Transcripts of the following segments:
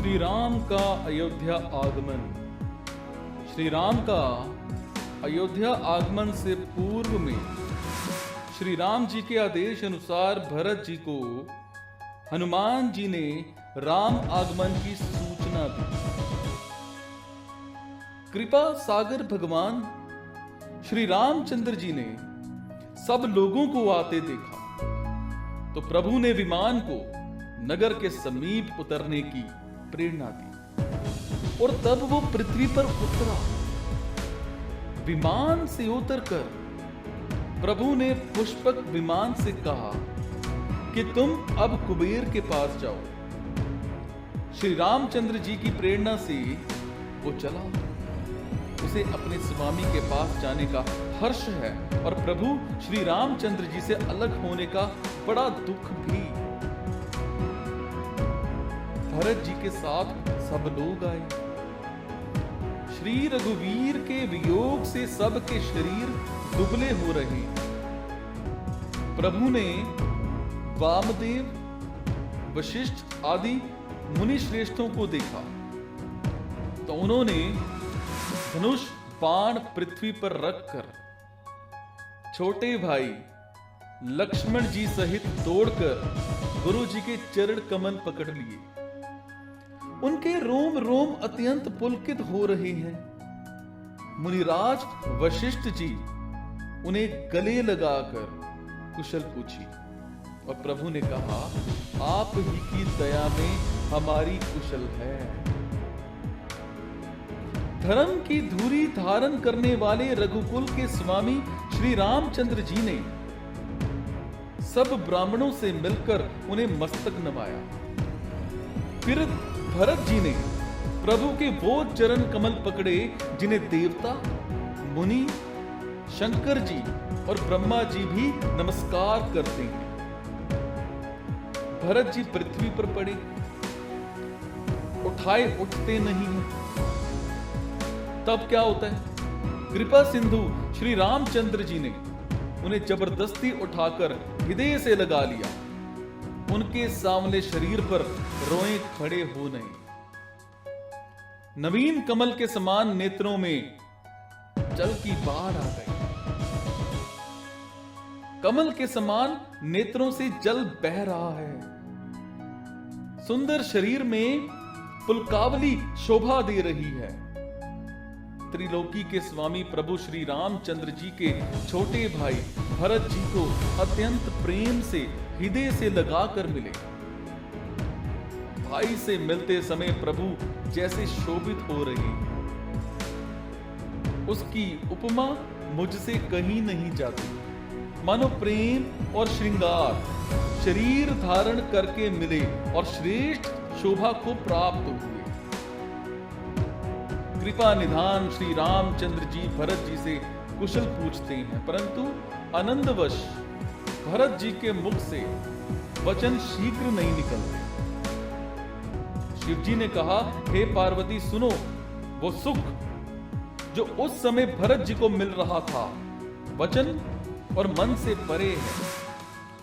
श्री राम का अयोध्या आगमन। श्री राम का अयोध्या आगमन से पूर्व में श्री राम जी के आदेश अनुसार भरत जी को हनुमान जी ने राम आगमन की सूचना दी। कृपा सागर भगवान श्री रामचंद्र जी ने सब लोगों को आते देखा तो प्रभु ने विमान को नगर के समीप उतरने की प्रेरणा दी और तब वो पृथ्वी पर उतरा। विमान से उतरकर प्रभु ने पुष्पक विमान से कहा कि तुम अब कुबेर के पास जाओ। श्री रामचंद्र जी की प्रेरणा से वो चला। उसे अपने स्वामी के पास जाने का हर्ष है और प्रभु श्री रामचंद्र जी से अलग होने का बड़ा दुख भी। भरत जी के साथ सब लोग आए। श्री रघुवीर के वियोग से सबके शरीर दुबले हो रहे। प्रभु ने वामदेव, वशिष्ठ आदि मुनि श्रेष्ठों को देखा तो उन्होंने धनुष बाण पृथ्वी पर रखकर छोटे भाई लक्ष्मण जी सहित दौड़कर गुरु जी के चरण कमल पकड़ लिए। उनके रोम रोम अत्यंत पुलकित हो रहे हैं। मुनिराज वशिष्ठ जी उन्हें गले लगाकर कुशल पूछी और प्रभु ने कहा, आप ही की दया में हमारी कुशल है। धर्म की धुरी धारण करने वाले रघुकुल के स्वामी श्री रामचंद्र जी ने सब ब्राह्मणों से मिलकर उन्हें मस्तक नवाया। फिर भरत जी ने प्रभु के वो चरण कमल पकड़े जिन्हें देवता, मुनि, शंकर जी और ब्रह्मा जी भी नमस्कार करते हैं। भरत जी पृथ्वी पर पड़े, उठाए उठते नहीं हैं। तब क्या होता है? कृपा सिंधु श्री रामचंद्र जी ने उन्हें जबरदस्ती उठाकर हृदय से लगा लिया। उनके सामने शरीर पर रोए खड़े हो नहीं। नवीन कमल के समान नेत्रों में जल की बाढ़ आ गई। कमल के समान नेत्रों से जल बह रहा है। सुंदर शरीर में पुलकावली शोभा दे रही है। त्रिलोकी के स्वामी प्रभु श्री रामचंद्र जी के छोटे भाई भरत जी को अत्यंत प्रेम से हृदय से लगाकर मिले। भाई से मिलते समय प्रभु जैसे शोभित हो रहे, उसकी उपमा मुझसे कहीं नहीं जाती। मानो प्रेम और श्रृंगार शरीर धारण करके मिले और श्रेष्ठ शोभा को प्राप्त हुए। कृपा निधान श्री रामचंद्र जी भरत जी से कुशल पूछते हैं, परंतु आनंदवश भरत जी के मुख से वचन शीघ्र नहीं निकलते। शिव जी ने कहा, हे पार्वती सुनो, वो सुख जो उस समय भरत जी को मिल रहा था वचन और मन से परे है।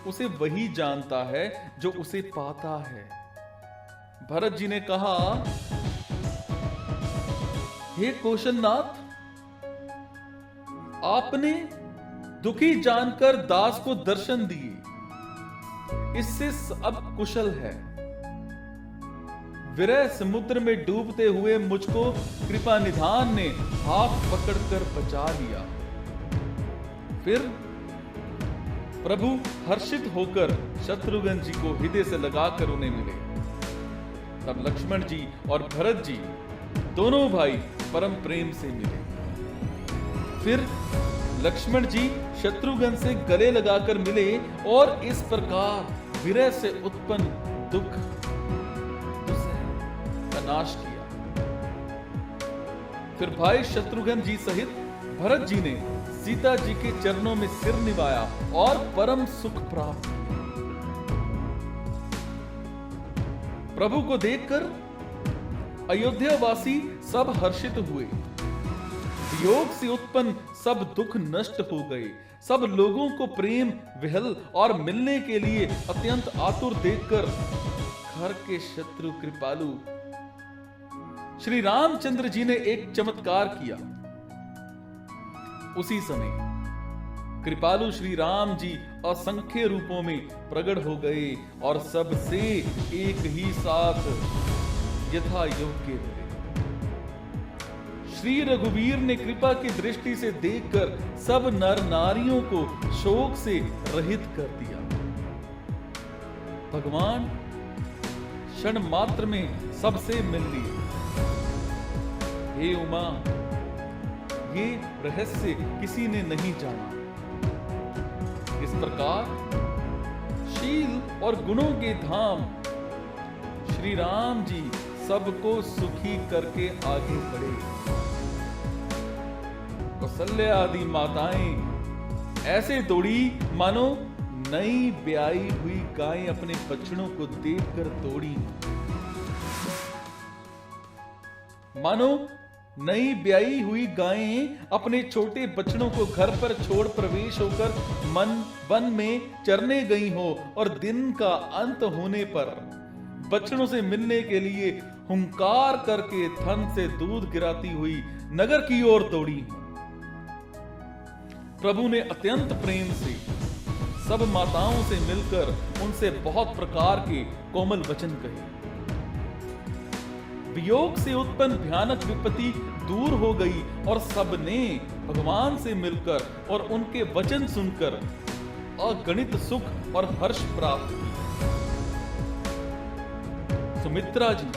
उसे वही जानता है जो उसे पाता है। भरत जी ने कहा, हे कौशलनाथ, आपने दुखी जानकर दास को दर्शन दिए, इससे अब कुशल है। विरह समुद्र में डूबते हुए मुझको कृपा निधान ने हाथ पकड़कर बचा लिया। फिर प्रभु हर्षित होकर शत्रुघ्न जी को हृदय से लगाकर उन्हें मिले। तब लक्ष्मण जी और भरत जी दोनों भाई परम प्रेम से मिले। फिर लक्ष्मण जी शत्रुघ्न से गले लगाकर मिले और इस प्रकार विरह से उत्पन्न दुख का नाश किया। फिर भाई शत्रुघ्न जी सहित भरत जी ने सीता जी के चरणों में सिर निभाया और परम सुख प्राप्त किया। प्रभु को देखकर अयोध्यावासी सब हर्षित हुए। वियोग से उत्पन्न सब दुख नष्ट हो गए। सब लोगों को प्रेम, विहल और मिलने के लिए अत्यंत आतुर देखकर घर के शत्रु कृपालु श्री रामचंद्र जी ने एक चमत्कार किया। उसी समय कृपालु श्री राम जी असंख्य रूपों में प्रकट हो गए और सबसे एक ही साथ यथा योग्य मिले। श्री रघुवीर ने कृपा की दृष्टि से देखकर सब नर नारियों को शोक से रहित कर दिया। भगवान क्षण मात्र में सबसे मिल लिए। हे उमा, ये रहस्य किसी ने नहीं जाना। इस प्रकार शील और गुणों के धाम श्री राम जी सबको सुखी करके आगे बढ़े। कौशल्या आदि माताएं ऐसे दौड़ी मानो नई ब्याई हुई गाय अपने बछड़ों को देखकर दौड़ी। मानो नई ब्याई हुई गायें अपने छोटे बछड़ों को घर पर छोड़ प्रवेश होकर वन में चरने गई हो और दिन का अंत होने पर बछड़ों से मिलने के लिए हुंकार करके थन से दूध गिराती हुई नगर की ओर दौड़ी। प्रभु ने अत्यंत प्रेम से सब माताओं से मिलकर उनसे बहुत प्रकार के कोमल वचन कहे। वियोग से उत्पन्न भयानक विपत्ति दूर हो गई और सबने भगवान से मिलकर और उनके वचन सुनकर अगणित सुख और हर्ष प्राप्त किया। सुमित्रा जी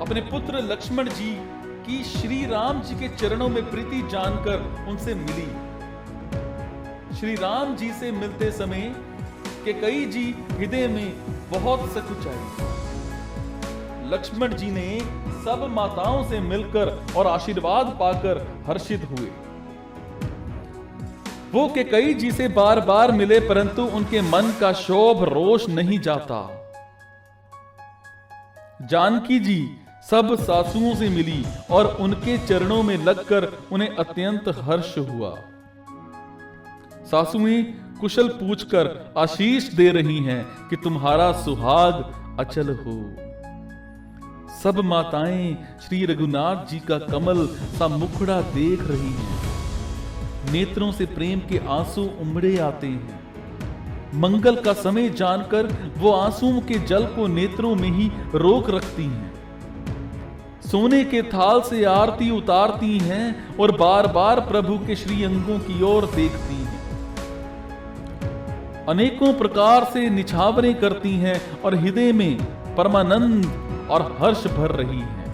अपने पुत्र लक्ष्मण जी की श्री राम जी के चरणों में प्रीति जानकर उनसे मिली। श्री राम जी से मिलते समय कैकेयी जी हृदय में बहुत सकुचाई। लक्ष्मण जी ने सब माताओं से मिलकर और आशीर्वाद पाकर हर्षित हुए। वो कैकेयी जी से बार बार मिले परंतु उनके मन का क्षोभ रोष नहीं जाता। जानकी जी सब सासुओं से मिली और उनके चरणों में लगकर उन्हें अत्यंत हर्ष हुआ। सासुएं कुशल पूछकर आशीष दे रही हैं कि तुम्हारा सुहाग अचल हो। सब माताएं श्री रघुनाथ जी का कमल सा मुखड़ा देख रही हैं। नेत्रों से प्रेम के आंसू उमड़े आते हैं। मंगल का समय जानकर वो आंसुओं के जल को नेत्रों में ही रोक रखती हैं। सोने के थाल से आरती उतारती हैं और बार बार प्रभु के श्री अंगों की ओर देखती हैं। अनेकों प्रकार से निछावरें करती हैं और हृदय में परमानंद और हर्ष भर रही हैं।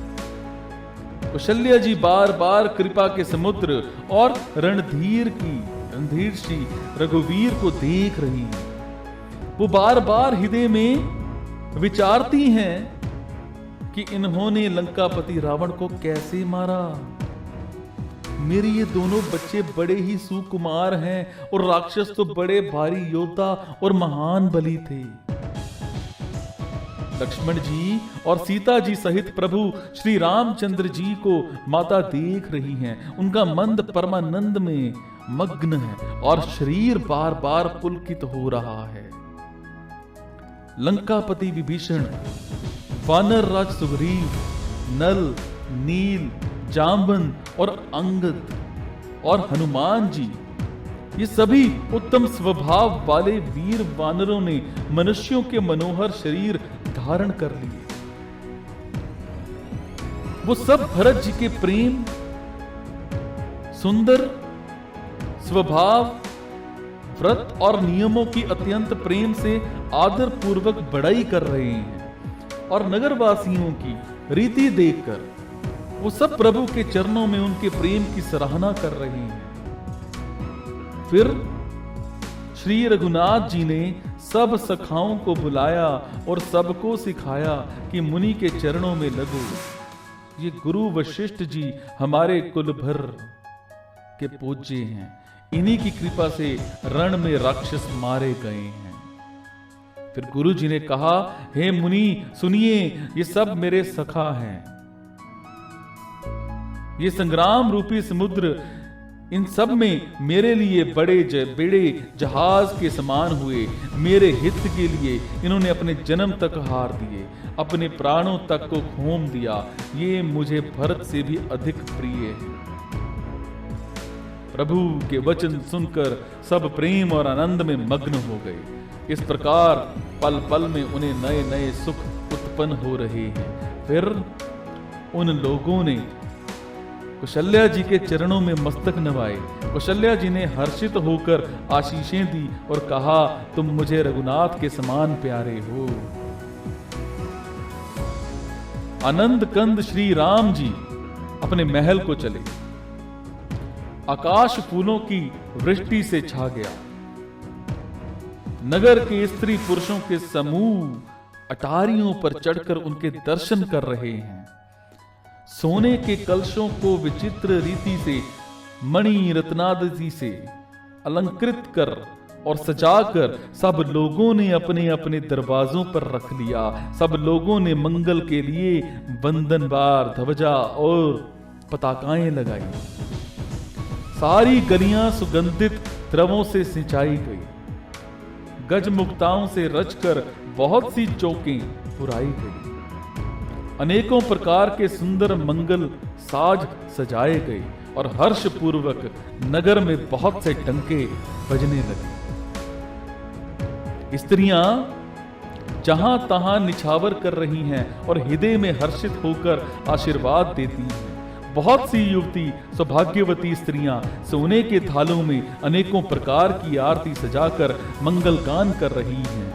कौशल्या जी बार बार कृपा के समुद्र और रणधीर श्री रघुवीर को देख रही हैं। वो बार बार हृदय में विचारती हैं कि इन्होंने लंकापति रावण को कैसे मारा। मेरे ये दोनों बच्चे बड़े ही सुकुमार हैं और राक्षस तो बड़े भारी योद्धा और महान बली थे। लक्ष्मण जी और सीता जी सहित प्रभु श्री रामचंद्र जी को माता देख रही हैं। उनका मन परमानंद में मग्न है और शरीर बार बार पुलकित हो रहा है। लंकापति विभीषण, वानर राज सुग्रीव, नल, नील, जाम्बवंत और अंगद और हनुमान जी, ये सभी उत्तम स्वभाव वाले वीर वानरों ने मनुष्यों के मनोहर शरीर धारण कर लिए। वो सब भरत जी के प्रेम, सुंदर स्वभाव, व्रत और नियमों की अत्यंत प्रेम से आदर पूर्वक बड़ाई कर रहे हैं और नगरवासियों की रीति देखकर वो सब प्रभु के चरणों में उनके प्रेम की सराहना कर रहे हैं। फिर श्री रघुनाथ जी ने सब सखाओं को बुलाया और सबको सिखाया कि मुनि के चरणों में लगो। ये गुरु वशिष्ठ जी हमारे कुल भर के पूज्य हैं। इन्हीं की कृपा से रण में राक्षस मारे गए हैं। फिर गुरु जी ने कहा, हे मुनि सुनिए, ये सब मेरे सखा हैं। ये संग्राम रूपी समुद्र इन सब में मेरे लिए बड़े जहाज के समान हुए। मेरे हित के लिए इन्होंने अपने जन्म तक हार दिए, अपने प्राणों तक को खोम दिया। ये मुझे भरत से भी अधिक प्रिय है। प्रभु के वचन सुनकर सब प्रेम और आनंद में मग्न हो गए। इस प्रकार पल पल में उन्हें नए नए सुख उत्पन्न हो रहे हैं। फिर उन लोगों ने कौशल्या जी के चरणों में मस्तक नवाए। कौशल्या जी ने हर्षित होकर आशीषें दी और कहा, तुम मुझे रघुनाथ के समान प्यारे हो। आनंद कंद श्री राम जी अपने महल को चले। आकाश फूलों की वृष्टि से छा गया। नगर के स्त्री पुरुषों के समूह अटारियों पर चढ़कर उनके दर्शन कर रहे हैं। सोने के कलशों को विचित्र रीति से मणि रत्नादि से अलंकृत कर और सजाकर सब लोगों ने अपने अपने दरवाजों पर रख लिया। सब लोगों ने मंगल के लिए बंधनवार ध्वजा और पताकाएं लगाई। सारी गलियां सुगंधित द्रवों से सिंचाई गई। गजमुक्ताओं से रचकर बहुत सी चौकें पुराई गई। अनेकों प्रकार के सुंदर मंगल साज सजाए गए और हर्ष पूर्वक नगर में बहुत से डंके बजने लगे। स्त्रियां जहां तहां निछावर कर रही हैं और हृदय में हर्षित होकर आशीर्वाद देती हैं। बहुत सी युवती सौभाग्यवती स्त्रियां सोने के थालों में अनेकों प्रकार की आरती सजाकर मंगल गान कर रही हैं।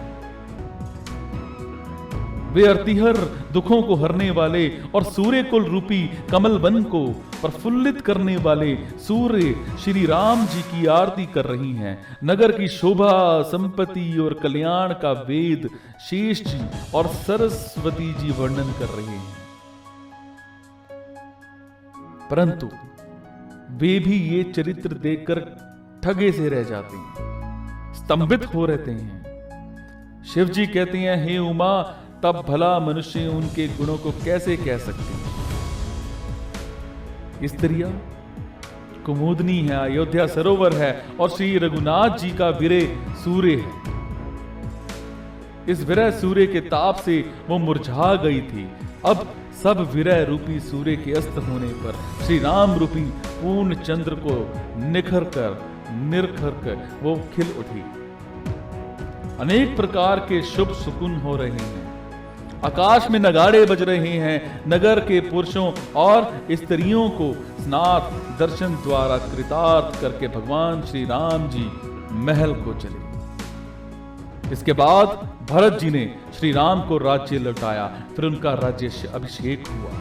वे अर्तिहर दुखों को हरने वाले और सूर्य कुल रूपी कमल वन को प्रफुल्लित करने वाले सूर्य श्री राम जी की आरती कर रही हैं। नगर की शोभा, संपत्ति और कल्याण का वेद शेष जी और सरस्वती जी वर्णन कर रहे हैं। परंतु वे भी ये चरित्र देखकर ठगे से रह जाते हैं, स्तंभित हो रहते हैं। शिव जी कहते हैं, हे उमा, तब भला मनुष्य उनके गुणों को कैसे कह सकते हैं। स्त्रियां कुमुदनी है, अयोध्या सरोवर है और श्री रघुनाथ जी का विरह सूर्य है। इस विरह सूर्य के ताप से वो मुरझा गई थी। अब सब विरह रूपी सूर्य के अस्त होने पर श्री राम रूपी पूर्ण चंद्र को निखर कर वो खिल उठी। अनेक प्रकार के शुभ सुकुन हो रहे हैं। आकाश में नगाड़े बज रहे हैं। नगर के पुरुषों और स्त्रियों को स्नात दर्शन द्वारा कृतार्थ करके भगवान श्री राम जी महल को चले। इसके बाद भरत जी ने श्री राम को राज्य लौटाया। फिर उनका राज्य अभिषेक हुआ।